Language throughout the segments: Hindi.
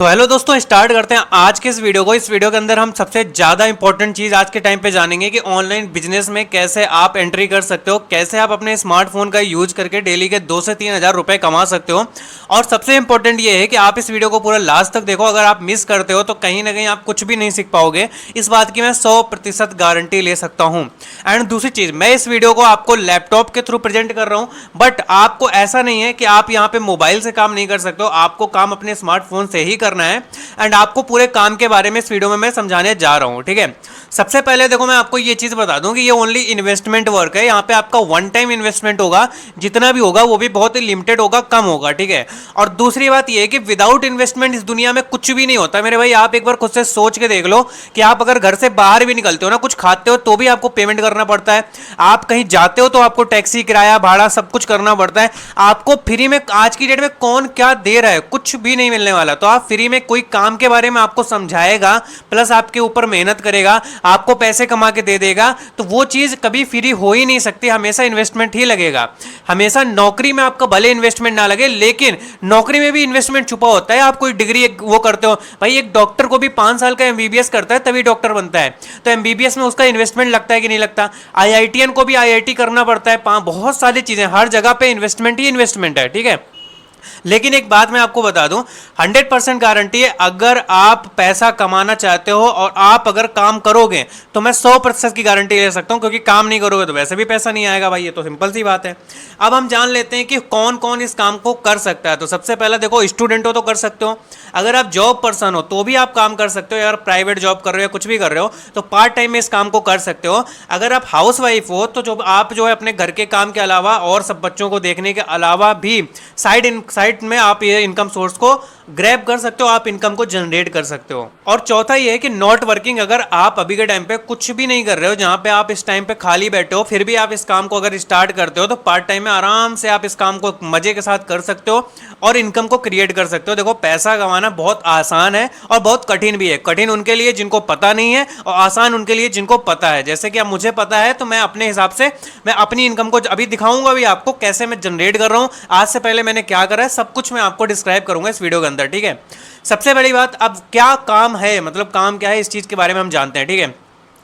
तो हेलो दोस्तों, स्टार्ट करते हैं आज के इस वीडियो को। इस वीडियो के अंदर हम सबसे ज़्यादा इंपॉर्टेंट चीज़ आज के टाइम पे जानेंगे कि ऑनलाइन बिजनेस में कैसे आप एंट्री कर सकते हो, कैसे आप अपने स्मार्टफोन का यूज करके डेली के 2 से 3 हज़ार रुपये कमा सकते हो। और सबसे इंपॉर्टेंट ये है कि आप इस वीडियो को पूरा लास्ट तक देखो। अगर आप मिस करते हो तो कहीं ना कहीं आप कुछ भी नहीं सीख पाओगे। इस बात की मैं 100% गारंटी ले सकता हूँ। एंड दूसरी चीज़, मैं इस वीडियो को आपको लैपटॉप के थ्रू प्रेजेंट कर रहा हूँ, बट आपको ऐसा नहीं है कि आप यहाँ पे मोबाइल से काम नहीं कर सकते हो। आपको काम अपने स्मार्टफोन से ही करना है। एंड आपको पूरे काम के बारे में इस वीडियो में मैं समझाने जा रहा हूं, ठीक है। सबसे पहले देखो, मैं आपको ये चीज बता दूं कि ये ओनली इन्वेस्टमेंट वर्क है। यहाँ पे आपका वन टाइम इन्वेस्टमेंट होगा, जितना भी होगा वो भी बहुत ही लिमिटेड होगा, कम होगा, ठीक है। और दूसरी बात ये है कि विदाउट इन्वेस्टमेंट इस दुनिया में कुछ भी नहीं होता मेरे भाई। आप एक बार खुद से सोच के देख लो कि आप अगर घर से बाहर भी निकलते हो ना, कुछ खाते हो तो भी आपको पेमेंट करना पड़ता है। आप कहीं जाते हो तो आपको टैक्सी किराया भाड़ा सब कुछ करना पड़ता है। आपको फ्री में आज की डेट में कौन क्या दे रहा है, कुछ भी नहीं मिलने वाला। तो आप फ्री में कोई काम के बारे में आपको समझाएगा, प्लस आपके ऊपर मेहनत करेगा, आपको पैसे कमा के दे देगा, तो वो चीज कभी फ्री हो ही नहीं सकती। हमेशा इन्वेस्टमेंट ही लगेगा। हमेशा नौकरी में आपका भले इन्वेस्टमेंट ना लगे, लेकिन नौकरी में भी इन्वेस्टमेंट छुपा होता है। आप कोई डिग्री वो करते हो भाई, एक डॉक्टर को भी 5 साल का एमबीबीएस करता है तभी डॉक्टर बनता है। तो एमबीबीएस में उसका इन्वेस्टमेंट लगता है कि नहीं लगता। आईआईटीएन को भी आईआईटी करना पड़ता है। बहुत सारी चीजें, हर जगह पे इन्वेस्टमेंट ही इन्वेस्टमेंट है, ठीक है। लेकिन एक बात मैं आपको बता दूं, 100% गारंटी है, अगर आप पैसा कमाना चाहते हो और आप अगर काम करोगे तो मैं 100% की गारंटी ले सकता हूं, क्योंकि काम नहीं करोगे तो वैसे भी पैसा नहीं आएगा भाई। ये तो सिंपल सी बात है। अब हम जान लेते हैं कि कौन कौन इस काम को कर सकता है। तो सबसे पहले देखो, स्टूडेंट हो तो कर सकते हो। अगर आप जॉब पर्सन हो तो भी आप काम कर सकते हो। अगर प्राइवेट जॉब कर रहे हो या कुछ भी कर रहे हो तो पार्ट टाइम में इस काम को कर सकते हो। अगर आप हाउस वाइफ हो तो आप जो है अपने घर के काम के अलावा और सब बच्चों को देखने के अलावा भी साइड में आप ये इनकम सोर्स को ग्रैब कर सकते हो, आप इनकम को जनरेट कर सकते हो। और चौथा ये है कि नॉट वर्किंग, अगर आप अभी के टाइम पे कुछ भी नहीं कर रहे हो, जहां पे आप इस टाइम पे खाली बैठे हो, फिर भी आप इस काम को अगर स्टार्ट करते हो तो पार्ट टाइम में आराम से आप इस काम को मजे के साथ कर सकते हो और इनकम को क्रिएट कर सकते हो। देखो, पैसा कमाना बहुत आसान है और बहुत कठिन भी है। कठिन उनके लिए जिनको पता नहीं है और आसान उनके लिए जिनको पता है। जैसे कि अब मुझे पता है तो मैं अपने हिसाब से मैं अपनी इनकम को अभी दिखाऊंगा भी आपको, कैसे मैं जनरेट कर रहा हूं। आज से पहले मैंने क्या करा है सब कुछ मैं आपको डिस्क्राइब करूंगा इस वीडियो के अंदर, ठीक है। सबसे बड़ी बात, अब क्या काम है, मतलब काम क्या है, इस चीज के बारे में हम जानते हैं, ठीक है।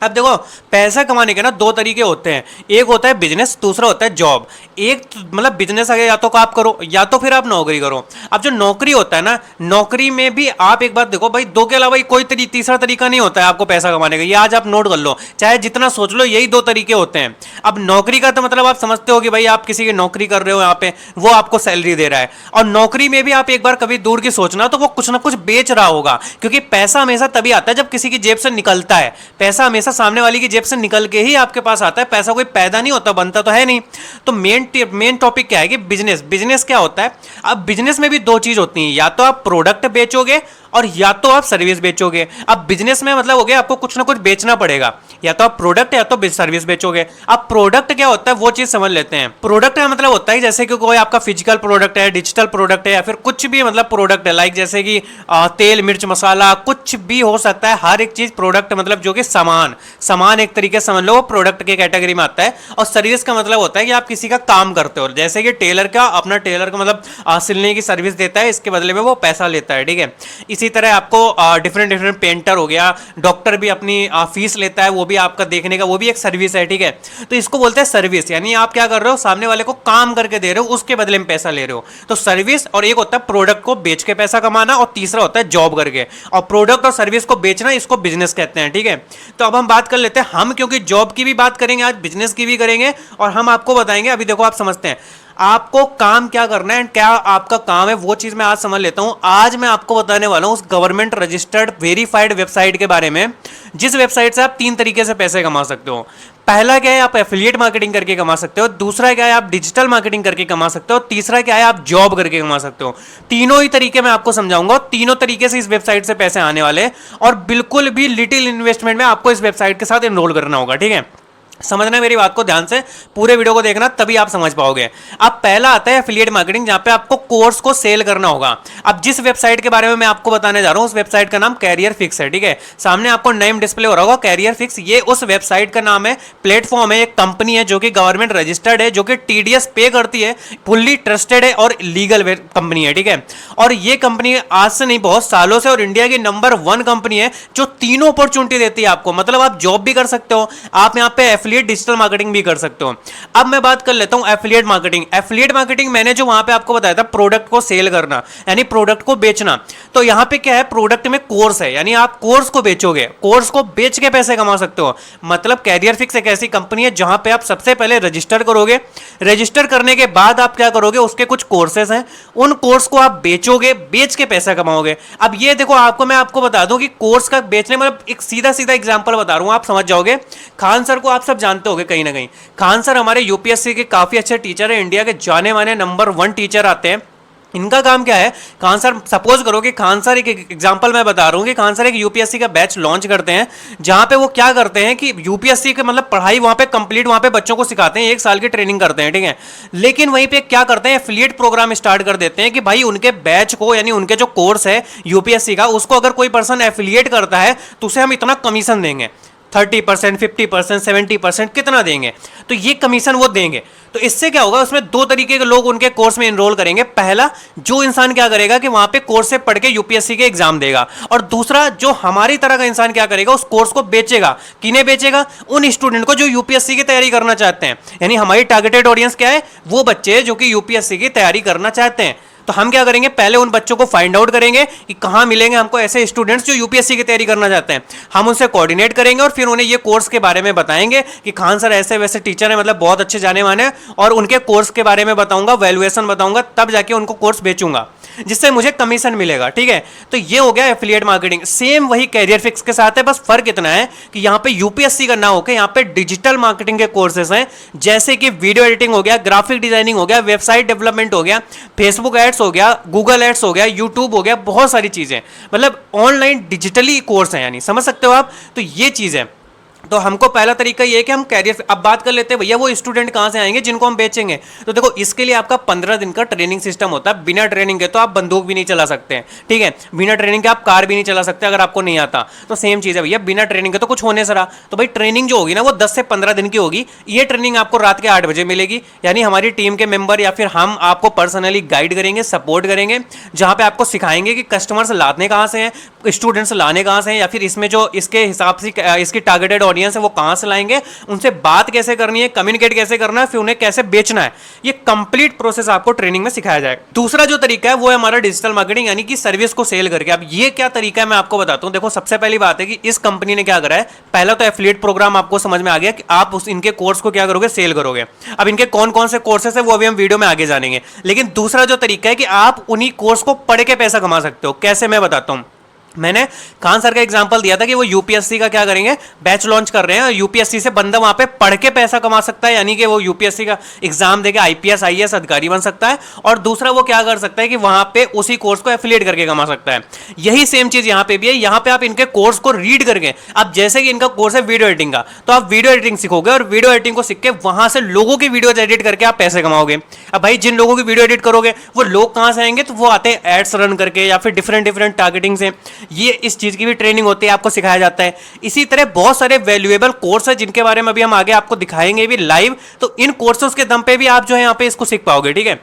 अब देखो, पैसा कमाने के ना 2 तरीके होते हैं। एक होता है बिजनेस, दूसरा होता है जॉब। एक मतलब बिजनेस अगर या तो आप करो या तो फिर आप नौकरी करो। अब जो नौकरी होता है ना, नौकरी में भी आप एक बात देखो भाई, 2 के अलावा कोई तीसरा तरीका नहीं होता है आपको पैसा कमाने का। ये आज आप नोट कर लो, चाहे जितना सोच लो, यही 2 तरीके होते हैं। अब नौकरी का तो मतलब आप समझते हो कि भाई आप किसी की नौकरी कर रहे हो, यहाँ पे वो आपको सैलरी दे रहा है। और नौकरी में भी आप एक बार कभी दूर की सोचना तो वो कुछ ना कुछ बेच रहा होगा, क्योंकि पैसा हमेशा तभी आता है जब किसी की जेब से निकलता है। पैसा हमेशा सामने वाली की जेब से निकल के ही आपके पास आता है। पैसा कोई पैदा नहीं होता, बनता तो है नहीं। तो मेन टॉपिक क्या है कि बिजनेस क्या होता है। अब बिजनेस में भी 2 चीज होती हैं, या तो आप प्रोडक्ट बेचोगे और या तो आप सर्विस बेचोगे। अब बिजनेस में मतलब हो गया आपको कुछ ना कुछ बेचना पड़ेगा, या तो आप प्रोडक्ट या तो सर्विस बेचोगे। अब प्रोडक्ट क्या होता है वो चीज समझ लेते हैं। प्रोडक्ट का मतलब होता है जैसे कि कोई आपका फिजिकल प्रोडक्ट है, डिजिटल प्रोडक्ट है, या फिर कुछ भी मतलब प्रोडक्ट है, लाइक जैसे कि तेल मिर्च मसाला कुछ भी हो सकता है। हर एक चीज प्रोडक्ट मतलब जो कि सामान एक तरीके से समझ लो, वो प्रोडक्ट के कैटेगरी में आता है। और सर्विस का मतलब होता है कि आप किसी का काम करते हो, जैसे कि टेलर का मतलब सिलने की सर्विस देता है, इसके बदले में वो पैसा लेता है, ठीक है। इसी तरह आपको डिफरेंट पेंटर हो गया, डॉक्टर भी अपनी फीस लेता है, वो भी आपका देखने का, वो भी एक सर्विस है, ठीक है। तो इसको बोलते हैं सर्विस। यानी आप क्या कर रहे हो, सामने वाले को काम करके दे रहे हो, उसके बदले में पैसा ले रहे हो। तो सर्विस, और एक होता है प्रोडक्ट को बेच के पैसा कमाना, और तीसरा होता है जॉब करके। और प्रोडक्ट और सर्विस को बेचना, इसको बिजनेस कहते हैं, ठीक है। तो अब हम बात कर लेते हैं, हम क्योंकि जॉब की भी बात करेंगे आज, बिजनेस की भी करेंगे, और हम आपको बताएंगे। अभी देखो, आप समझते हैं आपको काम क्या करना है, क्या आपका काम है, वो चीज मैं आज समझ लेता हूं। आज मैं आपको बताने वाला हूं उस गवर्नमेंट रजिस्टर्ड वेरीफाइड वेबसाइट के बारे में, जिस वेबसाइट से आप 3 तरीके से पैसे कमा सकते हो। पहला क्या है, आप एफिलिएट मार्केटिंग करके कमा सकते हो। दूसरा क्या है, आप डिजिटल मार्केटिंग करके कमा सकते हो। तीसरा क्या है, आप जॉब करके कमा सकते हो। तीनों ही तरीके मैं आपको समझाऊंगा। तीनों तरीके से इस वेबसाइट से पैसे आने वाले, और बिल्कुल भी लिटिल इन्वेस्टमेंट में आपको इस वेबसाइट के साथ एनरोल करना होगा, ठीक है। समझना मेरी बात को ध्यान से, पूरे वीडियो को देखना तभी आप समझ पाओगे। अब पहला आता है एफिलिएट मार्केटिंग, जहां पे आपको कोर्स को सेल करना होगा। अब जिस वेबसाइट के बारे में मैं आपको बताने जा रहा हूं उस वेबसाइट का नाम कैरियर फिक्स है, ठीक है। सामने आपको नेम डिस्प्ले हो रहा होगा कैरियर फिक्स, ये उस वेबसाइट का नाम है, प्लेटफॉर्म है, एक कंपनी है जो कि गवर्नमेंट रजिस्टर्ड है, जो कि टीडीएस पे करती है, फुल्ली ट्रस्टेड है और लीगल कंपनी है, ठीक है। और ये कंपनी आज से नहीं बहुत सालों से और इंडिया की नंबर 1 कंपनी है जो तीनों अपॉर्चुनिटी देती है आपको। मतलब आप जॉब भी कर सकते हो, आप यहाँ पे एफिलिएट डिजिटल मार्केटिंग भी कर सकते हो। अब मैं बात कर लेता हूं एफिलिएट मार्केटिंग। एफिलिएट मार्केटिंग मैंने जो वहां पे आपको बताया था, प्रोडक्ट को सेल करना यानी प्रोडक्ट को बेचना। तो यहां पे क्या है, प्रोडक्ट में कोर्स है, यानी आप कोर्स को बेचोगे, कोर्स को बेच के पैसे कमा सकते हो। मतलब कैरियर फिक्स एक ऐसी कंपनी है जहां पे आप सबसे पहले रजिस्टर करोगे, रजिस्टर करने के बाद आप क्या करोगे, उसके कुछ कोर्सेस हैं, उन कोर्स को आप बेचोगे, बेच के पैसा कमाओगे। अब ये देखो, मैं आपको बता दूं कि कोर्स का बेचने, मतलब एक सीधा सीधा एग्जांपल बता रहा हूं, आप समझ जाओगे। खान सर को आप सब जानते होंगे कहीं ना कहीं। खान सर हमारे यूपीएससी के काफी अच्छे टीचर है, इंडिया के जाने माने नंबर 1 टीचर आते हैं। इनका काम क्या है, खान सर, सपोज करो कि खान सर, एक एग्जांपल मैं बता रहा हूं कि खान सर एक यूपीएससी का बैच लॉन्च करते हैं, जहां पे वो क्या करते हैं कि यूपीएससी के मतलब पढ़ाई वहां पे कंप्लीट, वहां पे बच्चों को सिखाते हैं, 1 साल की ट्रेनिंग करते हैं, ठीक है। लेकिन वहीं पे क्या करते हैं, एफिलिएट प्रोग्राम स्टार्ट कर देते हैं कि भाई उनके बैच को, यानी उनके जो कोर्स है यूपीएससी का, उसको अगर कोई पर्सन एफिलिएट करता है तो उसे हम इतना कमीशन देंगे, 30%, 50%, 70%, कितना देंगे, तो ये कमीशन वो देंगे। तो इससे क्या होगा, उसमें 2 तरीके के लोग उनके कोर्स में एनरोल करेंगे। पहला, जो इंसान क्या करेगा कि वहां पे कोर्स से पढ़ के यूपीएससी के एग्जाम देगा, और दूसरा जो हमारी तरह का इंसान क्या करेगा, उस कोर्स को बेचेगा। किन्हें बेचेगा, उन स्टूडेंट को जो यूपीएससी की तैयारी करना चाहते हैं। यानी हमारी टारगेटेड ऑडियंस क्या है, वो बच्चे जो कि यूपीएससी की तैयारी करना चाहते हैं। तो हम क्या करेंगे, पहले उन बच्चों को फाइंड आउट करेंगे कि कहां मिलेंगे हमको ऐसे स्टूडेंट्स जो यूपीएससी की तैयारी करना चाहते हैं। हम उनसे कोऑर्डिनेट करेंगे और फिर उन्हें ये कोर्स के बारे में बताएंगे कि खान सर ऐसे वैसे टीचर है, मतलब बहुत अच्छे जाने माने, और उनके कोर्स के बारे में बताऊंगा, वैल्यूएशन बताऊंगा, तब जाके उनको कोर्स बेचूंगा, जिससे मुझे कमीशन मिलेगा, ठीक है। तो ये हो गया एफिलिएट मार्केटिंग। सेम वही कैरियर फिक्स के साथ है, बस फर्क इतना है कि यहाँ पे यूपीएससी का ना होकर यहाँ पे डिजिटल मार्केटिंग के कोर्सेस हैं, जैसे कि वीडियो एडिटिंग हो गया, ग्राफिक डिजाइनिंग हो गया, वेबसाइट डेवलपमेंट हो गया, फेसबुक एड्स हो गया, गूगल एड्स हो गया, यूट्यूब हो गया, बहुत सारी चीजें, मतलब ऑनलाइन डिजिटली कोर्स हैं, यानी समझ सकते हो आप। तो ये चीज है। तो हमको पहला तरीका ये है कि हम कैरियर, अब बात कर लेते हैं भैया वो स्टूडेंट कहां से आएंगे जिनको हम बेचेंगे। तो देखो, इसके लिए आपका 15 दिन का ट्रेनिंग सिस्टम होता है। बिना ट्रेनिंग के तो आप बंदूक भी नहीं चला सकते हैं, ठीक है। बिना ट्रेनिंग के आप कार भी नहीं चला सकते अगर आपको नहीं आता। तो सेम चीज है भैया, बिना ट्रेनिंग के तो कुछ होने सरा। तो भाई ट्रेनिंग जो होगी ना, वो 10 से 15 दिन की होगी। ये ट्रेनिंग आपको रात के 8 बजे मिलेगी, यानी हमारी टीम के मेंबर या फिर हम आपको पर्सनली गाइड करेंगे, सपोर्ट करेंगे, जहां पे आपको सिखाएंगे कि कस्टमर्स लाने कहां से हैं, स्टूडेंट्स लाने कहां से हैं, या फिर इसमें जो इसके हिसाब से इसकी टारगेटेड ऑडियंस है वो कहां से लाएंगे, उनसे बात कैसे करनी है, कम्युनिकेट कैसे करना है, फिर उन्हें कैसे बेचना है। ये कंप्लीट प्रोसेस आपको ट्रेनिंग में सिखाया जाएगा। दूसरा जो तरीका है वो है हमारा डिजिटल मार्केटिंग, यानी कि सर्विस को सेल करके। अब ये क्या तरीका है मैं आपको बताता हूं। देखो, सबसे पहली बात है कि इस कंपनी ने क्या करा है, पहला तो एफिलिएट प्रोग्राम आपको समझ में आ गया कि आप उस इनके कोर्स को क्या करोगे, सेल करोगे। अब इनके कौन कौन से कोर्सेस है वो अभी हम वीडियो में आगे जानेंगे। लेकिन दूसरा जो तरीका है कि आप उन्हीं कोर्स को पढ़ के पैसा कमा सकते हो। कैसे, मैं बताता हूं। मैंने खान सर का एग्जांपल दिया था कि वो यूपीएससी का क्या करेंगे, बैच लॉन्च कर रहे हैं, और यूपीएससी से बंदा वहां पे पढ़ के पैसा कमा सकता है, यानी कि वो यूपीएससी का एग्जाम देके आईपीएस आईएएस अधिकारी बन सकता है। और दूसरा वो क्या कर सकता है कि वहां पे उसी कोर्स को एफिलिएट करके कमा सकता है। यही सेम चीज यहां पे भी है। यहां पे आप इनके कोर्स को रीड करके, अब जैसे कि इनका कोर्स है वीडियो एडिटिंग का, तो आप वीडियो एडिटिंग सीखोगे और वीडियो एडिटिंग को सीख के वहां से लोगों की वीडियो एडिट करके आप पैसे कमाओगे। अब भाई जिन लोगों की वीडियो एडिट करोगे वो लोग कहां से आएंगे, तो वो आते हैं एड्स रन करके या फिर डिफरेंट टारगेटिंग से। ये इस चीज की भी ट्रेनिंग होती है, आपको सिखाया जाता है। इसी तरह बहुत सारे वैल्यूएबल कोर्स है जिनके बारे में अभी हम आगे आपको दिखाएंगे भी लाइव। तो इन कोर्सेज के दम पे भी आप जो है यहाँ पे इसको सीख पाओगे, ठीक है।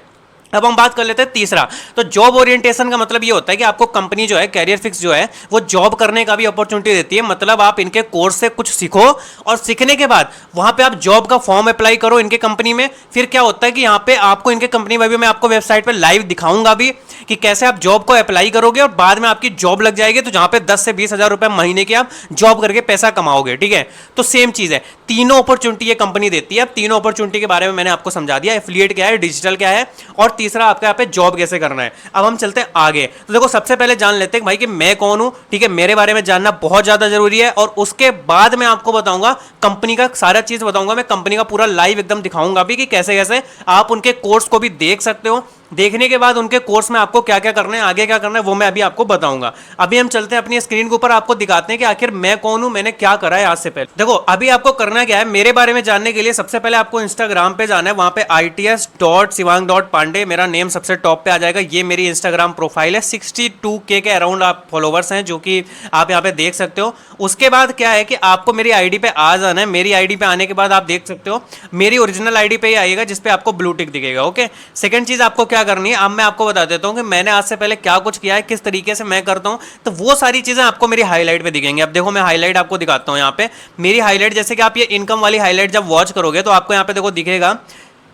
अब हम बात कर लेते हैं तीसरा। तो जॉब ओरिएंटेशन का मतलब ये होता है कि आपको कंपनी जो है, कैरियर फिक्स जो है, वो जॉब करने का भी अपॉर्चुनिटी देती है। मतलब आप इनके कोर्स से कुछ सीखो और सीखने के बाद वहां पे आप जॉब का फॉर्म अप्लाई करो इनके कंपनी में। फिर क्या होता है कि यहाँ पे आपको इनके कंपनी में भी मैं आपको वेबसाइट पे लाइव दिखाऊंगा भी कि कैसे आप जॉब को अप्लाई करोगे और बाद में आपकी जॉब लग जाएगी। तो जहां पे 10 से 20 हजार रुपए महीने की आप जॉब करके पैसा कमाओगे, ठीक है। तो सेम चीज है, तीनों अपॉर्चुनिटी ये कंपनी देती है। अब तीनों अपॉर्चुनिटी के बारे में मैंने आपको समझा दिया, एफिलिएट क्या है, डिजिटल क्या है, और तीसरा आपका यहाँ पे जॉब कैसे करना है। अब हम चलते हैं आगे। तो देखो, सबसे पहले जान लेते हैं भाई कि मैं कौन हूं, ठीक है। मेरे बारे में जानना बहुत ज्यादा जरूरी है, और उसके बाद मैं आपको बताऊंगा कंपनी का सारा चीज बताऊंगा। मैं कंपनी का पूरा लाइव एकदम दिखाऊंगा भी कि कैसे कैसे आप उनके कोर्स को भी देख सकते हो, देखने के बाद उनके कोर्स में आपको क्या क्या करना है, आगे क्या करना है, वो मैं अभी आपको बताऊंगा। अभी हम चलते हैं अपनी स्क्रीन के ऊपर, आपको दिखाते हैं कि आखिर मैं कौन हूं, मैंने क्या करा है आज से पहले। देखो अभी आपको करना क्या है, मेरे बारे में जानने के लिए सबसे पहले आपको इंस्टाग्राम पे जाना है, वहां पे its.siwang.pandey मेरा नेम सबसे टॉप पे आ जाएगा। ये मेरी इंस्टाग्राम प्रोफाइल है, 62K के अराउंड आप फॉलोवर्स हैं, जो कि आप यहाँ पे देख सकते हो। उसके बाद क्या है कि आपको मेरी आईडी पे आ जाना है। मेरी आईडी पे आने के बाद आप देख सकते हो मेरी ओरिजिनल आईडी पे ही आएगा, जिसपे आपको ब्लू टिक दिखेगा। ओके, सेकंड चीज आपको क्या करनी है, अब मैं आपको बता देता हूं कि मैंने आज से पहले क्या कुछ किया है, किस तरीके से मैं करता हूं, तो वो सारी चीजें आपको मेरी हाईलाइट पे दिखेंगी। अब देखो मैं हाईलाइट आपको दिखाता हूं, यहाँ पे मेरी हाईलाइट, जैसे कि आप ये इनकम वाली हाईलाइट जब वॉच करोगे तो आपको यहाँ पे देखो दिखेगा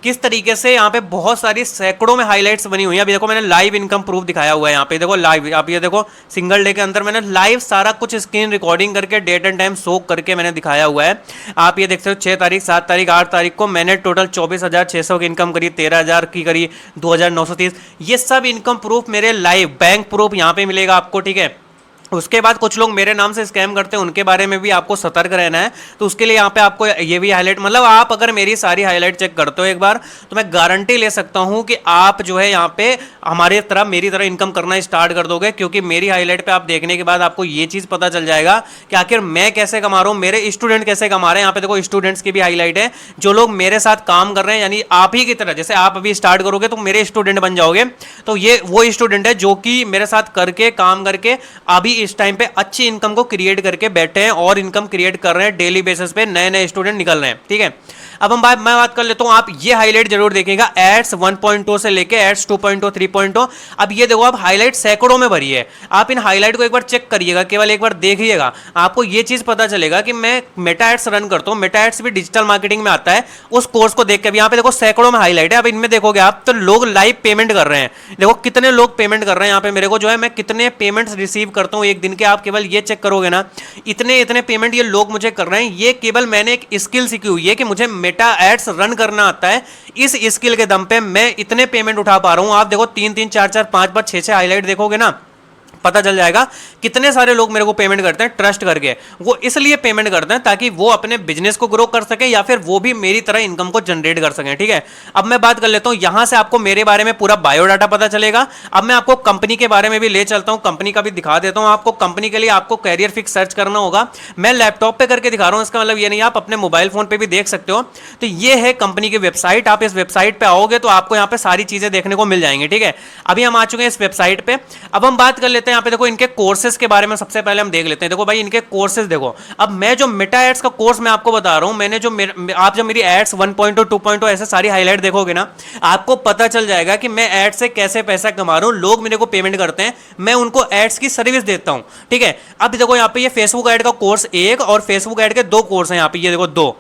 किस तरीके से यहाँ पे बहुत सारी सैकड़ों में हाइलाइट्स बनी हुई हैं। अभी देखो मैंने लाइव इनकम प्रूफ दिखाया हुआ है, यहाँ पे देखो लाइव, आप ये देखो सिंगल डे के अंदर मैंने लाइव सारा कुछ स्क्रीन रिकॉर्डिंग करके डेट एंड टाइम शो करके मैंने दिखाया हुआ है। आप ये देख सकते हो 6 तारीख, 7 तारीख, 8 तारीख को मैंने टोटल 24,600 की इनकम करी, 13,000 की करी, 2,930। ये सब इनकम प्रूफ मेरे लाइव बैंक प्रूफ यहाँ पे मिलेगा आपको, ठीक है। उसके बाद कुछ लोग मेरे नाम से स्कैम करते हैं, उनके बारे में भी आपको सतर्क रहना है। तो उसके लिए यहाँ पे आपको ये भी हाईलाइट, मतलब आप अगर मेरी सारी हाईलाइट चेक करते हो एक बार, तो मैं गारंटी ले सकता हूँ कि आप जो है यहाँ पे हमारे तरह मेरी तरह इनकम करना स्टार्ट कर दोगे, क्योंकि मेरी हाईलाइट पे आप देखने के बाद आपको ये चीज़ पता चल जाएगा कि आखिर मैं कैसे कमा रहा हूँ, मेरे स्टूडेंट कैसे कमा रहे हैं। यहाँ पे देखो स्टूडेंट्स की भी हाईलाइट है, जो लोग मेरे साथ काम कर रहे हैं, यानी आप ही की तरह, जैसे आप अभी स्टार्ट करोगे तो मेरे स्टूडेंट बन जाओगे। तो ये वो स्टूडेंट है जो कि मेरे साथ करके काम करके अभी इस टाइम पे अच्छी इनकम को क्रिएट करके बैठे हैं और इनकम क्रिएट कर रहे हैं डेली बेसिस पे, नए नए स्टूडेंट निकल रहे हैं, ठीक है। अब मैं बात कर लेता हूं, आप ये हाईलाइट जरूर देखेगा, एड्स 1.0 से लेके एड्स 2.0, 3.0। अब ये देखो, आप हाईलाइट सैकड़ों में भरी है। आप इन हाईलाइट को एक बार चेक करिएगा, केवल एक बार देखिएगा, आपको ये चीज पता चलेगा कि मैं मेटा एड्स रन करता हूं। मेटा एड्स भी डिजिटल मार्केटिंग में आता है, उस कोर्स को देख के भी यहाँ पे देखो सैकड़ों में हाईलाइट है। अब इनमें देखोगे आप तो लोग लाइव पेमेंट कर रहे हैं, देखो कितने लोग पेमेंट कर रहे हैं यहाँ पे मेरे को, जो है मैं कितने पेमेंट्स रिसीव करता हूँ एक दिन के, आप केवल ये चेक करोगे ना, इतने इतने पेमेंट ये लोग मुझे कर रहे हैं। ये केवल मैंने एक स्किल सीखी हुई है कि मुझे मेटा एड्स रन करना आता है, इस स्किल के दम पे मैं इतने पेमेंट उठा पा रहा हूं। आप देखो 3-3, 4-4, 5-5, 6-6 हाईलाइट देखोगे ना, पता चल जाएगा कितने सारे लोग मेरे को पेमेंट करते हैं ट्रस्ट करके। वो इसलिए पेमेंट करते हैं ताकि वो अपने बिजनेस को ग्रो कर सके, या फिर वो भी मेरी तरह इनकम को जनरेट कर सकें, ठीक है। अब मैं बात कर लेता हूं, यहां से आपको मेरे बारे में पूरा बायोडाटा पता चलेगा। अब मैं आपको कंपनी के बारे में भी ले चलता हूं, कंपनी का भी दिखा देता हूं आपको। कंपनी के लिए आपको कैरियर फिक्स सर्च करना होगा, मैं लैपटॉप पे करके दिखा रहा हूं, इसका मतलब ये नहीं आप अपने मोबाइल फोन पे भी देख सकते हो। तो ये है कंपनी की वेबसाइट, आप इस वेबसाइट पे आओगे तो आपको यहाँ पे सारी चीजें देखने को मिल जाएंगी, ठीक है। अभी हम आ चुके हैं इस वेबसाइट पे। अब हम बात कर लेते हैं यहाँ पे, देखो इनके कोर्सेज के बारे में सबसे पहले हम देख लेते हैं। देखो भाई इनके कोर्सेज देखो, अब मैं जो मेटा एड्स का कोर्स मैं आपको बता रहा हूं, मैंने जो आप जब मेरी एड्स 1.0, 2.0 ऐसे सारी हाईलाइट देखोगे ना, आपको पता चल जाएगा कि मैं एड से कैसे पैसा कमा रहा हूं। लोग मेरे को पेमेंट करते हैं, मैं उनको एड्स की सर्विस देता हूं, ठीक है। अब देखो यहाँ पे ये फेसबुक एड का कोर्स एक और फेसबुक एड के 2 कोर्स हैं यहाँ पे, ये देखो 2,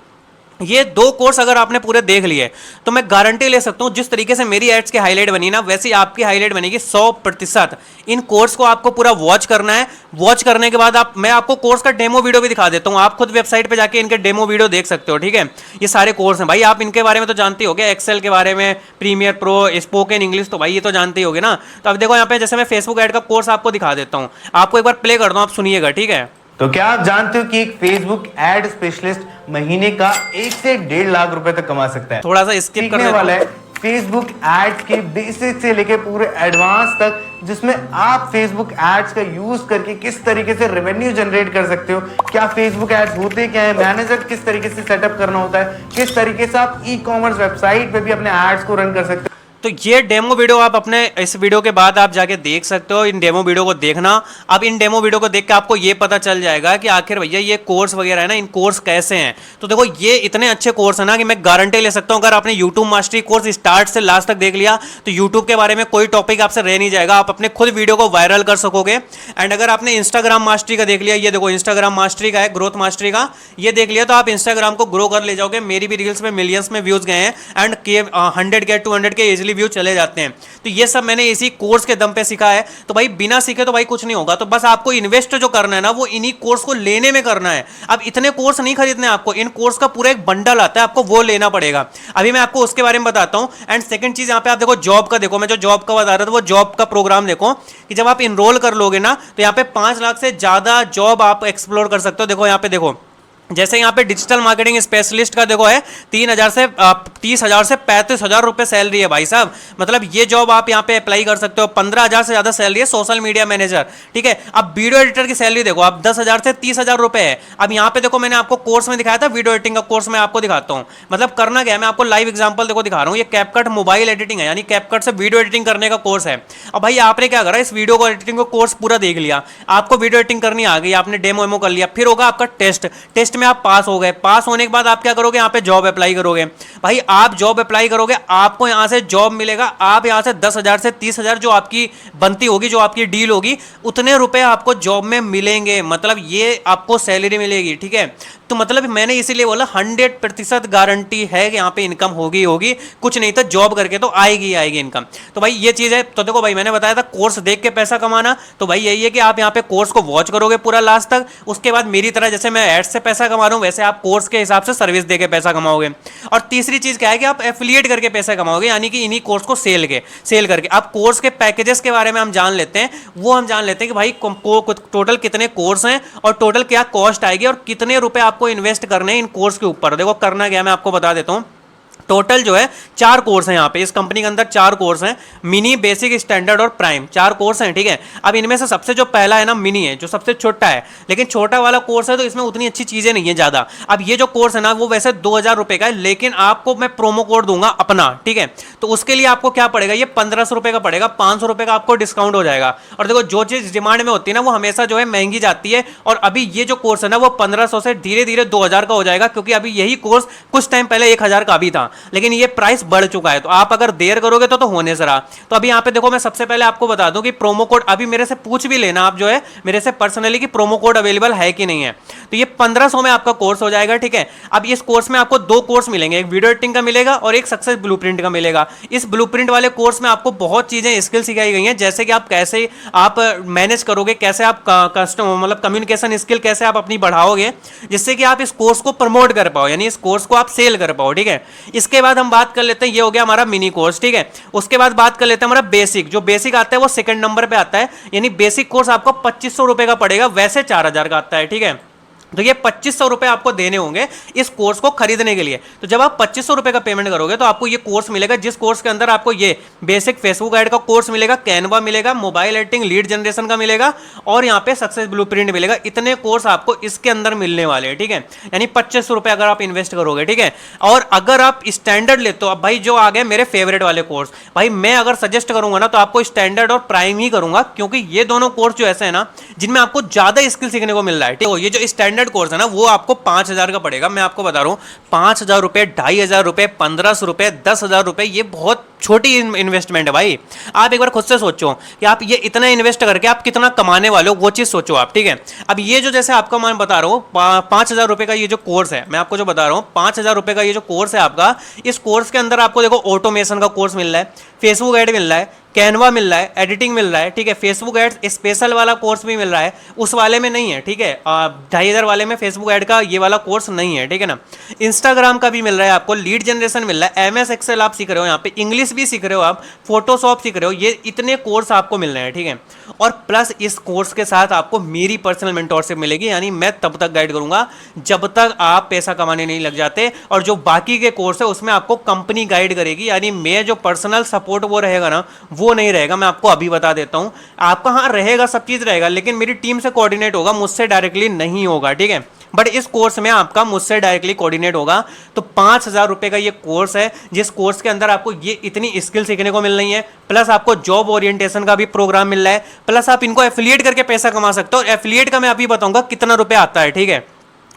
ये 2 कोर्स अगर आपने पूरे देख लिए तो मैं गारंटी ले सकता हूं जिस तरीके से मेरी एड्स की हाईलाइट बनी ना, वैसी आपकी हाईलाइट बनेगी 100%। इन कोर्स को आपको पूरा वॉच करना है। वॉच करने के बाद मैं आपको कोर्स का डेमो वीडियो भी दिखा देता हूं, आप खुद वेबसाइट पे जाके इनके डेमो वीडियो देख सकते हो, ठीक है। ये सारे कोर्स हैं भाई, आप इनके बारे में तो जानते हो, एक्सेल के बारे में, प्रीमियर प्रो, स्पोकन इंग्लिश, तो भाई ये तो जानते ही होगे ना। तो अब देखो यहाँ पे जैसे मैं फेसबुक एड का कोर्स आपको दिखा देता हूँ, आपको एक बार प्ले कर दो, आप सुनिएगा, ठीक है। तो क्या आप जानते हो कि एक फेसबुक एड स्पेशलिस्ट महीने का 1 से 1.5 लाख रुपए तक कमा सकता है। थोड़ा सा स्किप करने वाला है फेसबुक एड्स के बेसिक से लेके पूरे एडवांस तक, जिसमें आप फेसबुक एड्स का यूज करके किस तरीके से रेवेन्यू जनरेट कर सकते हो, क्या फेसबुक एड्स होते क्या है, मैनेजर किस तरीके से सेटअप करना होता है, किस तरीके से आप ई कॉमर्स वेबसाइट पे भी अपने एड्स को रन कर सकते हो। तो ये डेमो वीडियो आप अपने इस वीडियो के बाद आप जाके देख सकते हो, इन डेमो वीडियो को देखना। अब इन डेमो वीडियो को देख के आपको ये पता चल जाएगा कि आखिर भैया ये कोर्स वगैरह है ना, इन कोर्स कैसे हैं। तो देखो ये इतने अच्छे कोर्स है ना कि मैं गारंटी ले सकता हूँ, अगर आपने यूट्यूब मास्टरी कोर्स स्टार्ट से लास्ट तक देख लिया तो यूट्यूब के बारे में कोई टॉपिक आपसे रह नहीं जाएगा, आप अपने खुद वीडियो को वायरल कर सकोगे। एंड अगर आपने इंस्टाग्राम मास्टरी का देख लिया, ये देखो इंस्टाग्राम मास्टरी का है, ग्रोथ मास्टरी का, ये देख लिया तो आप इंस्टाग्राम को ग्रो कर ले जाओगे। मेरी भी रील्स में मिलियंस में व्यूज गए हैं and 100K 200K easily views चले जाते हैं। तो ये सब मैंने इसी कोर्स के दम पे सीखा है। तो भाई बिना सीखे तो भाई कुछ नहीं होगा, तो बस आपको इन्वेस्ट जो करना है ना वो इन्हीं कोर्स को लेने में करना है। अब इतने कोर्स नहीं खरीदने आपको, इन कोर्स का पूरा एक बंडल आता है, आपको वो लेना पड़ेगा। अभी मैं आपको उसके बारे में बताता हूं। एंड सेकंड चीज यहाँ पे आप देखो जॉब का, देखो मैं जो जॉब का बता रहा था वो जॉब का प्रोग्राम देखो कि जब आप इनरोल कर लोगे ना तो यहाँ पे 5 लाख से ज्यादा जॉब आप एक्सप्लोर कर सकते हो। देखो यहाँ पे देखो जैसे यहाँ पे डिजिटल मार्केटिंग स्पेशलिस्ट का देखो है 3,000 से 30,000 से 35,000 रुपए सैलरी है भाई साहब। मतलब ये जॉब आप यहाँ पे अप्लाई कर सकते हो। 15,000 से ज्यादा सैलरी है सोशल मीडिया मैनेजर, ठीक है। अब वीडियो एडिटर की सैलरी देखो आप 10,000 से 30,000 रुपए है। अब यहाँ पे देखो मैंने आपको कोर्स में दिखाया था, वीडियो एडिटिंग का कोर्स मैं आपको दिखाता हूँ। मतलब करना क्या है, मैं आपको लाइव एग्जाम्पल देखो दिखा रहा हूँ। ये कैपकट मोबाइल एडिटिंग है, यानी कैपकट से वीडियो एडिटिंग करने का कोर्स है। अब भाई आपने क्या करा, इस वीडियो को एडिटिंग को कोर्स पूरा देख लिया, आपको वीडियो एडिटिंग करनी आ गई, आपने डेमो वेमो कर लिया, फिर होगा आपका टेस्ट में आप पास हो गए। पास होने के बाद आप क्या करोगे, यहाँ पे जॉब अप्लाई करोगे। भाई आप जॉब अप्लाई करोगे, आपको यहाँ से जॉब मिलेगा। आप यहाँ से 10,000 से 30,000 जो आपकी बनती होगी, जो आपकी डील होगी, उतने रुपए आपको जॉब में मिलेंगे। मतलब ये आपको सैलरी मिलेगी, ठीक है। तो मतलब मैंने इसीलिए बोला 100% गारंटी है कि यहाँ पे इनकम होगी होगी, कुछ नहीं तो जॉब करके तो आएगी आएगी इनकम। तो भाई ये चीज़ है। तो देखो भाई मैंने बताया था कोर्स देख के पैसा कमाना, तो भाई यही है कि आप यहाँ पे कोर्स को वॉच करोगे पूरा लास्ट तक। उसके बाद मेरी तरह जैसे मैं एड्स से पैसा कमा रहा हूँ, वैसे आप कोर्स के हिसाब से सर्विस दे के पैसा कमाओगे। और तीसरी चीज़ क्या है कि आप एफिलिएट करके पैसा कमाओगे, यानी कि इन्हीं कोर्स को सेल करके। आप कोर्स के पैकेजेस के बारे में हम जान लेते हैं, वो हम जान लेते हैं कि भाई टोटल कितने कोर्स हैं और टोटल क्या कॉस्ट आएगी और कितने रुपए आपको इन्वेस्ट करने हैं इन कोर्स के ऊपर। देखो करना क्या, मैं आपको बता देता हूं। टोटल जो है 4 कोर्स हैं यहाँ पे, इस कंपनी के अंदर 4 कोर्स हैं, मिनी, बेसिक, स्टैंडर्ड और प्राइम, 4 कोर्स हैं, ठीक है। अब इनमें से सबसे जो पहला है ना मिनी है, जो सबसे छोटा है, लेकिन छोटा वाला कोर्स है तो इसमें उतनी अच्छी चीजें नहीं है ज्यादा। अब ये जो कोर्स है ना वो वैसे 2,000 रुपए का है, लेकिन आपको मैं प्रोमो कोड दूंगा अपना, ठीक है। तो उसके लिए आपको क्या पड़ेगा, ये 1,500 रुपए का पड़ेगा, 500 रुपए का आपको डिस्काउंट हो जाएगा। और देखो जो चीज डिमांड में होती है ना वो हमेशा जो है महंगी जाती है, और अभी ये जो कोर्स है ना वो 1,500 से धीरे धीरे 2,000 का हो जाएगा, क्योंकि अभी यही कोर्स कुछ टाइम पहले 1,000 का भी था, लेकिन ये प्राइस बढ़ चुका है। तो आप अगर देर करोगे तो होने से रहा। तो अभी यहाँ पे देखो मैं सबसे पहले आपको बता दूं कि प्रोमो कोड अभी मेरे से पूछ भी लेना आप जो है मेरे से पर्सनली कि प्रोमो कोड अवेलेबल है कि नहीं है। तो ये 1,500 में आपका कोर्स हो जाएगा, ठीक है। अब इस कोर्स में आपको 2 कोर्स मिलेंगे, एक वीडियो एडिटिंग का मिलेगा और एक सक्सेस ब्लूप्रिंट का मिलेगा। इस ब्लूप्रिंट वाले कोर्स में आपको बहुत चीजें स्किल सिखाई गई हैं, जैसे कि आप कैसे आप मैनेज करोगे, कैसे आप कस्टमर मतलब कम्युनिकेशन स्किल कैसे आप अपनी बढ़ाओगे, जिससे कि आप इस कोर्स को प्रमोट कर पाओ, यानी इस कोर्स को आप सेल कर पाओ, ठीक है। इसके बाद हम बात कर लेते हैं, ये हो गया हमारा मिनी कोर्स, ठीक है। उसके बाद बात कर लेते हैं हमारा बेसिक। जो बेसिक आता है वो सेकंड नंबर पे आता है, यानी बेसिक कोर्स आपको 2,500 रुपए का पड़ेगा, वैसे 4,000 का आता है, ठीक है। तो ये 2,500 रुपए आपको देने होंगे इस कोर्स को खरीदने के लिए। तो जब आप 2,500 रुपए का पेमेंट करोगे तो आपको ये कोर्स मिलेगा, जिस कोर्स के अंदर आपको ये बेसिक फेसबुक ऐड का कोर्स मिलेगा, कैनवा मिलेगा, मोबाइल एडिटिंग, लीड जनरेशन का मिलेगा और यहाँ पे सक्सेस ब्लूप्रिंट मिलेगा। इतने कोर्स आपको इसके अंदर मिलने वाले हैं, ठीक है। यानी 2,500 रुपए अगर आप इन्वेस्ट करोगे, ठीक है। और अगर आप स्टैंडर्ड लेते हो, अब भाई जो आ गए मेरे फेवरेट वाले कोर्स, भाई मैं अगर सजेस्ट करूंगा ना तो आपको स्टैंडर्ड और प्राइम ही करूंगा, क्योंकि ये दोनों कोर्स जो ऐसे है ना जिनमें आपको ज्यादा स्किल सीखने को मिल रहा है, ठीक है। ये जो स्टैंडर्ड कोर्स है ना वो आपको 5,000 का पड़ेगा। मैं आपको बता रहा हूं 5,000 रुपए, 2,500 रुपए, 1,500 रुपए, 10,000 रुपए, ये बहुत छोटी इन्वेस्टमेंट है भाई। आप एक बार खुद से सोचो कि आप ये इतना इन्वेस्ट करके आप कितना कमाने वाले हो, वो चीज सोचो आप, ठीक है। अब ये जो जैसे आपका मैं बता रहा हूँ 5,000 रुपए का ये जो कोर्स है, मैं आपको जो बता रहा हूँ 5,000 रुपए का ये जो कोर्स है आपका, इस कोर्स के अंदर आपको देखो ऑटोमेशन का कोर्स मिल रहा है, फेसबुक ऐड मिल रहा है, कैनवा मिल रहा है, एडिटिंग मिल रहा है, ठीक है। फेसबुक एड्स स्पेशल वाला कोर्स भी मिल रहा है, उस वाले में नहीं है, ठीक है। 2,500 वाले में फेसबुक ऐड का ये वाला कोर्स नहीं है, ठीक है ना। इंस्टाग्राम का भी मिल रहा है आपको, लीड जनरेशन मिल रहा है, एमएस एक्सेल आप सीख रहे हो, यहाँ पे इंग्लिश भी सीख रहे हो, आप फोटोशॉप सीख रहे हो, ये इतने कोर्स आपको मिल रहे हैं, ठीक है। और प्लस इस कोर्स के साथ आपको मेरी पर्सनल मेंटोरशिप मिलेगी, यानी मैं तब तक गाइड करूंगा जब तक आप पैसा कमाने नहीं लग जाते। और जो बाकी के कोर्स है उसमें आपको कंपनी गाइड करेगी, यानी मैं जो पर्सनल सपोर्ट वो रहेगा ना वो नहीं रहेगा। मैं आपको अभी बता देता हूं, आपका हाँ रहेगा, सब चीज रहेगा, लेकिन मेरी टीम से कोऑर्डिनेट होगा, मुझसे डायरेक्टली नहीं होगा, ठीक है। बट इस कोर्स में आपका मुझसे डायरेक्टली कोऑर्डिनेट होगा। तो 5,000 रुपए का ये कोर्स है, जिस कोर्स के अंदर आपको ये इतनी स्किल सीखने को मिल रही है, प्लस आपको जॉब ओरिएंटेशन का भी प्रोग्राम मिल रहा है, प्लस आप इनको एफिलिएट करके पैसा कमा सकते हो। और एफिलिएट का मैं अभी बताऊंगा कितना रुपए आता है, ठीक है।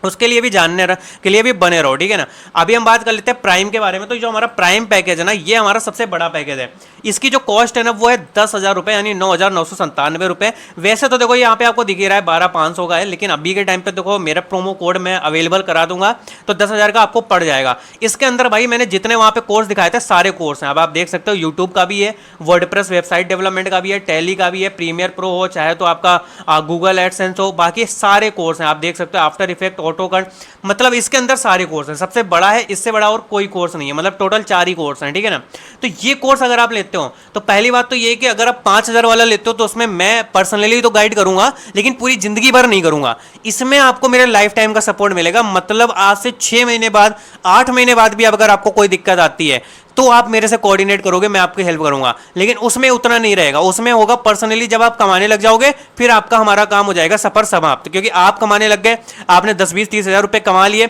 उसके लिए भी जानने के लिए भी बने रहो, ठीक है ना। अभी हम बात कर लेते हैं प्राइम के बारे में। तो जो हमारा प्राइम पैकेज है ना, ये हमारा सबसे बड़ा पैकेज है। इसकी जो कॉस्ट है ना वो है 10,000 रुपए, यानी 9,997 रुपए। वैसे तो देखो यहाँ पे आपको दिख ही रहा है 12,500 का है, लेकिन अभी के टाइम पे देखो मेरा प्रोमो कोड मैं अवेलेबल करा दूंगा तो 10,000 का आपको पड़ जाएगा। इसके अंदर भाई मैंने जितने वहाँ पे कोर्स दिखाए थे सारे कोर्स हैं। अब आप देख सकते हो यूट्यूब का भी है, वर्डप्रेस वेबसाइट डेवलपमेंट का भी है, टैली का भी है, प्रीमियर प्रो हो, चाहे तो आपका गूगल एडसेंस हो, बाकी सारे कोर्स हैं। आप देख सकते हो आफ्टर इफेक्ट, ऑटोकैड, मतलब इसके अंदर सारे कोर्स हैं, सबसे बड़ा है, इससे बड़ा और कोई कोर्स नहीं है, मतलब टोटल 4 ही कोर्स हैं, ठीक है ना। तो ये कोर्स अगर आप लेते हो तो पहली बात तो ये है कि अगर आप 5,000 वाला लेते हो तो उसमें मैं पर्सनली तो गाइड करूंगा, लेकिन पूरी जिंदगी भर नहीं करूंगा। इसमें आपको मेरे लाइफ टाइम का सपोर्ट मिलेगा, मतलब आज से 6 महीने बाद, 8 महीने बाद भी अगर आपको कोई दिक्कत आती है तो आप मेरे से कोऑर्डिनेट करोगे, मैं आपकी हेल्प करूंगा। लेकिन उसमें उतना नहीं रहेगा, उसमें होगा पर्सनली जब आप कमाने लग जाओगे फिर आपका हमारा काम हो जाएगा सफर समाप्त, क्योंकि आप कमाने लग गए, आपने 10, 20, 30 हजार रुपए कमा लिए,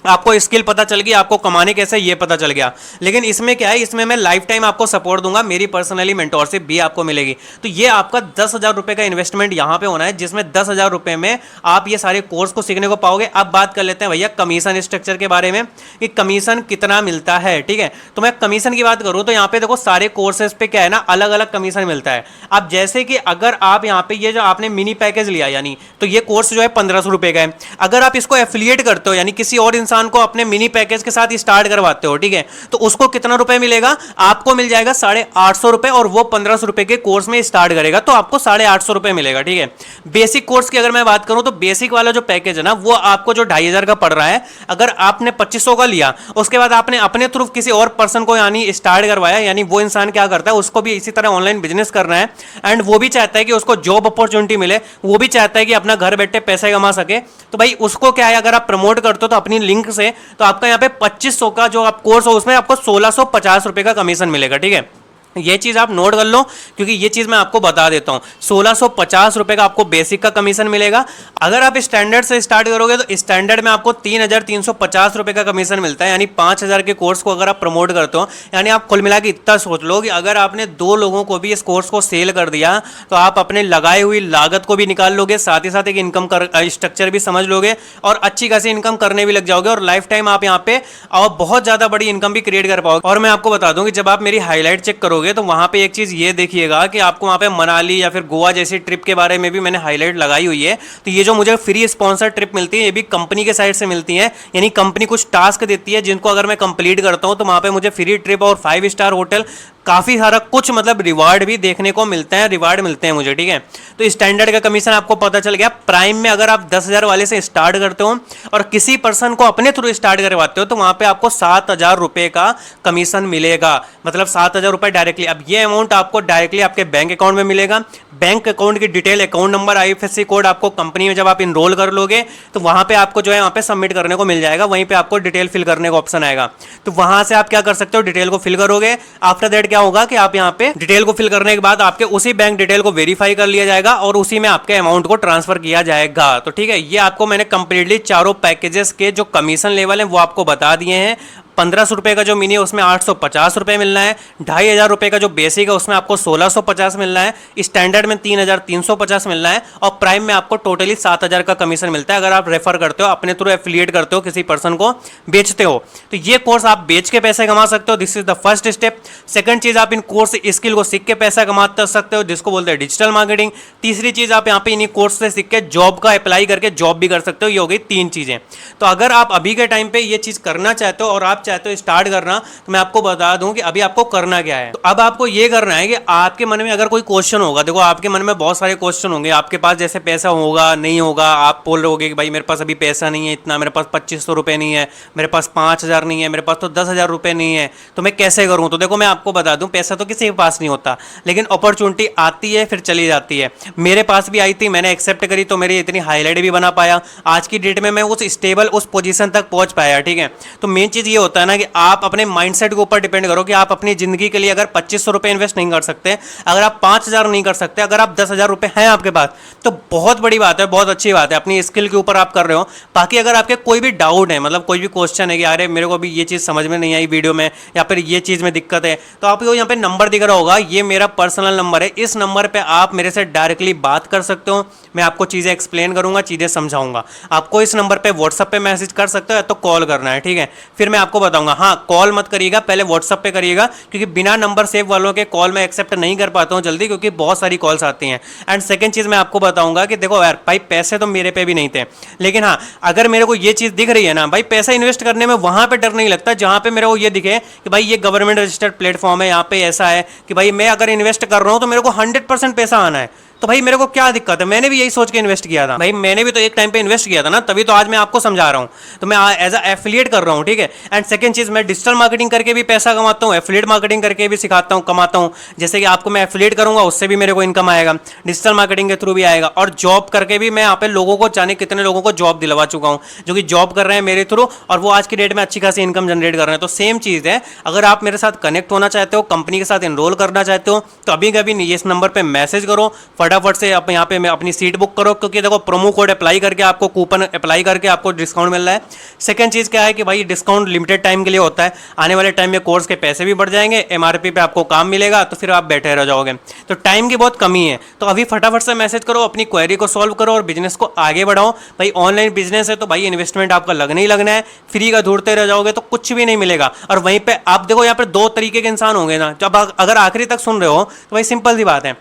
आपको स्किल पता चल गई, आपको कमाने कैसे ये पता चल गया। लेकिन इसमें क्या है, इसमें मैं लाइफ टाइम आपको सपोर्ट दूंगा, मेरी पर्सनली मेंटोरशिप भी आपको मिलेगी। तो ये आपका 10,000 रुपए का इन्वेस्टमेंट यहां पे होना है, जिसमें 10,000 रुपए में आप ये सारे कोर्स को सीखने को पाओगे। अब बात कर लेते हैं भैया कमीशन स्ट्रक्चर के बारे में कि कमीशन कितना मिलता है, ठीक है। तो मैं कमीशन की बात करूं तो यहाँ पे देखो सारे कोर्सेज पे क्या है ना, अलग अलग कमीशन मिलता है। अब जैसे कि अगर आप यहाँ पे ये जो आपने मिनी पैकेज लिया, यानी तो ये कोर्स जो है 1,500 रुपए का है। अगर आप इसको एफिलिएट करते हो, यानी किसी और इंसान को अपने मिनी पैकेज के साथ स्टार्ट करवाते हो, ठीक है, तो उसको कितना रुपए मिलेगा, आपको मिल जाएगा 850 रुपए, और वो 1,500 रुपए के कोर्स में स्टार्ट करेगा तो आपको 850 रुपए मिलेगा, ठीक है। बेसिक कोर्स की अगर मैं बात करूं तो बेसिक वाला जो पैकेज है ना, वो आपको जो 2,500 का पड़ रहा है, अगर आपने 2,500 का लिया, उसके बाद आपने अपने थ्रू किसी और पर्सन को यानी स्टार्ट करवाया, यानी वो इंसान क्या करता है, उसको भी इसी तरह ऑनलाइन बिजनेस करना है एंड वो भी चाहता है कि उसको जॉब अपॉर्चुनिटी मिले, वो भी चाहता है कि अपना घर बैठे पैसे कमा सके, तो भाई उसको क्या है, अगर आप प्रमोट करते हो तो अपनी लिंक से, तो आपका यहाँ पे 2,500 का जो आप कोर्स हो उसमें आपको 1,650 रुपए का कमीशन मिलेगा, ठीक है। ये चीज आप नोट कर लो, क्योंकि ये चीज मैं आपको बता देता हूं। 1,650 रुपए का आपको बेसिक का कमीशन मिलेगा। अगर आप स्टैंडर्ड से स्टार्ट करोगे तो स्टैंडर्ड में आपको 3,350 रुपए का कमीशन मिलता है, यानी 5,000 के कोर्स को अगर आप प्रमोट करते हो, यानी आप कुल मिला के इतना सोच लो कि अगर आपने 2 लोगों को भी इस कोर्स को सेल कर दिया तो आप अपने लगाई हुई लागत को भी निकाल लोगे, साथ ही साथ एक इनकम स्ट्रक्चर भी समझ लोगे और अच्छी खासी इनकम करने भी लग जाओगे, और लाइफ टाइम आप यहाँ पे और बहुत ज्यादा बड़ी इनकम भी क्रिएट कर पाओगे। और मैं आपको बता दूं कि जब आप मेरी हाईलाइट चेक करोगे तो वहां पे एक चीज ये देखिएगा कि आपको वहां पे मनाली या फिर गोवा जैसी ट्रिप के बारे में भी मैंने हाईलाइट लगाई हुई है। तो ये जो मुझे फ्री स्पॉन्सर ट्रिप मिलती है, ये भी कंपनी के साइड से मिलती है, यानी कंपनी कुछ टास्क देती है जिनको अगर मैं कंप्लीट करता हूं तो वहां पे मुझे फ्री ट्रिप और 5 स्टार होटल, काफी सारा कुछ मतलब रिवार्ड भी देखने को मिलते हैं, रिवार्ड मिलते हैं मुझे, ठीक है। तो स्टैंडर्ड का कमीशन आपको पता चल गया। प्राइम में अगर आप 10,000 वाले से स्टार्ट करते हो और किसी पर्सन को अपने थ्रू स्टार्ट करवाते हो तो वहां पे आपको 7,000 रुपए का कमीशन मिलेगा, मतलब 7,000 रुपए डायरेक्टली। अब ये अमाउंट आपको डायरेक्टली आपके बैंक अकाउंट में मिलेगा। बैंक अकाउंट की detail, account number, IFSC code आपको कंपनी में जब आप इनरोल कर लोगे तो वहां पे आपको जो है वहां पे सबमिट करने को मिल जाएगा, वहीं पे आपको डिटेल फिल करने का ऑप्शन आएगा। तो वहां से आप क्या कर सकते हो, डिटेल को फिल करोगे। आफ्टर दैट क्या होगा कि आप यहाँ पे डिटेल को फिल करने के बाद आपके उसी बैंक डिटेल को वेरीफाई कर लिया जाएगा और उसी में आपके अमाउंट को ट्रांसफर किया जाएगा। तो ठीक है, ये आपको मैंने कंप्लीटली चारों पैकेजेस के जो कमीशन लेवल है वो आपको बता दिए हैं। 1,500 रुपए का जो मिनी है उसमें 850 रुपए मिलना है, 2,500 रुपए का जो बेसिक है उसमें आपको 1,650 मिलना है, स्टैंडर्ड में 3,350 मिलना है, और प्राइम में आपको टोटली 7,000 का कमीशन मिलता है अगर आप रेफर करते हो, अपने थ्रू एफिलिएट करते हो, किसी पर्सन को बेचते हो। तो ये कोर्स आप बेच के पैसे कमा सकते हो, this is the first step. Second चीज, आप इन कोर्स स्किल को सीख के पैसा कमा सकते हो, जिसको बोलते हैं डिजिटल मार्केटिंग। तीसरी चीज, आप यहाँ पे इन कोर्स से सीख के जॉब का अप्लाई करके जॉब भी कर सकते हो। ये हो गई 3 चीजें। तो अगर आप अभी के टाइम पे ये चीज करना चाहते हो और आप चाहते हो स्टार्ट करना, तो मैं आपको बता दूं कि अभी आपको करना क्या है। तो अब आपको ये करना है कि आपके मन में अगर कोई क्वेश्चन होगा, देखो आपके मन में बहुत सारे क्वेश्चन होंगे, आपके पास जैसे पैसा होगा नहीं होगा, आप बोल रहे होगे कि भाई मेरे पास अभी पैसा नहीं है इतना, मेरे पास 2,500 रुपए नहीं है, मेरे पास 5,000 नहीं है, मेरे पास तो 10,000 रुपए नहीं है, तो मैं कैसे करूं। तो देखो मैं आपको बता दूं, पैसा तो किसी के पास नहीं होता, लेकिन अपॉर्चुनिटी आती है फिर चली जाती है। मेरे पास भी आई थी, मैंने एक्सेप्ट करी तो मेरी इतनी हाईलाइट भी बना पाया, आज की डेट में मैं उस स्टेबल उस पोजीशन तक पहुंच पाया, ठीक है। तो मेन चीज ये होता है ना कि आप अपने माइंडसेट के ऊपर डिपेंड करो कि आप अपनी जिंदगी के लिए अगर 2,500 रुपए इन्वेस्ट नहीं कर सकते, अगर आप 5,000 नहीं कर सकते, अगर आप 10,000 रुपए हैं आपके पास, तो बहुत बड़ी बात है, बहुत अच्छी बात है, अपनी स्किल के ऊपर आप कर रहे हो। बाकी अगर आपके कोई भी डाउट है, मतलब कोई भी क्वेश्चन है कि अरे मेरे को अभी ये चीज समझ में नहीं आई वीडियो में, या फिर ये चीज में दिक्कत है, तो आपको यहाँ पे नंबर दिख रहा होगा, ये मेरा पर्सनल नंबर है। इस नंबर पे आप मेरे से डायरेक्टली बात कर सकते हो, मैं आपको चीजें एक्सप्लेन करूंगा, चीजें समझाऊंगा। आपको इस नंबर पे व्हाट्सएप पे मैसेज कर सकते हो, तो कॉल करना है, ठीक है। फिर मैं आपको बताऊंगा। हाँ, कॉल मत करिएगा, पहले व्हाट्सएप पे करिएगा, क्योंकि बिना नंबर सेव वालों के कॉल मैं एक्सेप्ट नहीं कर पाता हूं जल्दी, क्योंकि बहुत सारी कॉल्स आती हैं। एंड सेकंड चीज मैं आपको बताऊंगा कि देखो यार भाई, पैसे तो मेरे पे भी नहीं थे, लेकिन हाँ अगर मेरे को ये चीज दिख रही है ना भाई, पैसा इन्वेस्ट करने में वहां पे डर नहीं लगता जहां पे मेरे को ये दिखे कि भाई ये गवर्नमेंट रजिस्टर्ड प्लेटफॉर्म है, यहाँ पे ऐसा है कि भाई मैं अगर इन्वेस्ट कर रहा हूं तो मेरे को 100% पैसा आना है। तो भाई मेरे को क्या दिक्कत है, मैंने भी यही सोच के इन्वेस्ट किया था भाई, मैंने भी तो एक टाइम पे इन्वेस्ट किया था ना, तभी तो आज मैं आपको समझा रहा हूँ। तो मैं एज अ एफिलिएट कर रहा हूँ, ठीक है। एंड सेकंड चीज, मैं डिजिटल मार्केटिंग करके भी पैसा कमाता हूँ, एफिलिएट मार्केटिंग करके भी सिखाता हूँ, कमाता हूँ। जैसे कि आपको मैं एफिलिएट करूंगा उससे भी मेरे को इनकम आएगा, डिजिटल मार्केटिंग के थ्रू भी आएगा, और जॉब करके भी मैं यहाँ पे लोगों को, जाने कितने लोगों को जॉब दिलवा चुका हूँ जो कि जॉब कर रहे हैं मेरे थ्रू, और वो आज की डेट में अच्छी खासी इनकम जनरेट कर रहे हैं। तो सेम चीज़ है, अगर आप मेरे साथ कनेक्ट होना चाहते हो, कंपनी के साथ एनरोल करना चाहते हो, तो अभी कभी नहीं, इस नंबर पे मैसेज करो, फटाफट से आप यहाँ पे अपनी सीट बुक करो, क्योंकि देखो प्रोमो कोड अप्लाई करके, आपको कूपन अप्लाई करके आपको डिस्काउंट मिल रहा है। सेकंड चीज़ क्या है कि भाई डिस्काउंट लिमिटेड टाइम के लिए होता है, आने वाले टाइम में कोर्स के पैसे भी बढ़ जाएंगे, एमआरपी पे आपको काम मिलेगा, तो फिर आप बैठे रह जाओगे। तो टाइम की बहुत कमी है, तो अभी फटाफट से मैसेज करो, अपनी क्वेरी को सॉल्व करो और बिजनेस को आगे बढ़ाओ। भाई ऑनलाइन बिजनेस है तो भाई इन्वेस्टमेंट आपका लगना ही लगना है, फ्री का ढूंढते रह जाओगे तो कुछ भी नहीं मिलेगा। और वहीं पे आप देखो, यहाँ पे दो तरीके के इंसान होंगे ना, जब अगर आखिरी तक सुन रहे हो तो भाई सिंपल सी बात है,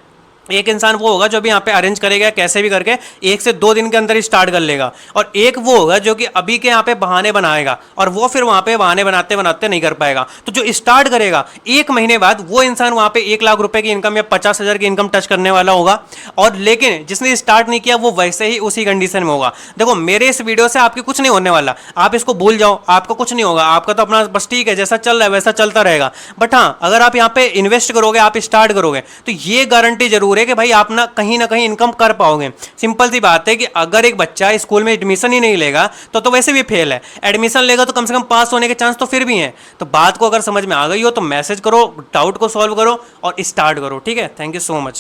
एक इंसान वो होगा जो भी यहाँ पे अरेंज करेगा कैसे भी करके 1 से 2 दिन के अंदर ही स्टार्ट कर लेगा, और एक वो होगा जो कि अभी के यहाँ पे बहाने बनाएगा और वो फिर वहाँ पे बहाने बनाते बनाते नहीं कर पाएगा। तो जो स्टार्ट करेगा 1 महीने बाद वो इंसान वहाँ पे 1 लाख रुपए की इनकम या 50,000 की इनकम टच करने वाला होगा, और लेकिन जिसने स्टार्ट नहीं किया वो वैसे ही उसी कंडीशन में होगा। देखो मेरे इस वीडियो से आपकी कुछ नहीं होने वाला, आप इसको भूल जाओ, आपका कुछ नहीं होगा, आपका तो अपना बस ठीक है, जैसा चल रहा है वैसा चलता रहेगा। बट हाँ, अगर आप यहाँ पे इन्वेस्ट करोगे, आप स्टार्ट करोगे, तो ये गारंटी जरूर है कि भाई आप ना कहीं इनकम कर पाओगे। सिंपल सी बात है कि अगर एक बच्चा स्कूल में एडमिशन ही नहीं लेगा तो वैसे भी फेल है, एडमिशन लेगा तो कम से कम पास होने के चांस तो फिर भी हैं। तो बात को अगर समझ में आ गई हो तो मैसेज करो, डाउट को सॉल्व करो और स्टार्ट करो, ठीक है। Thank you so much.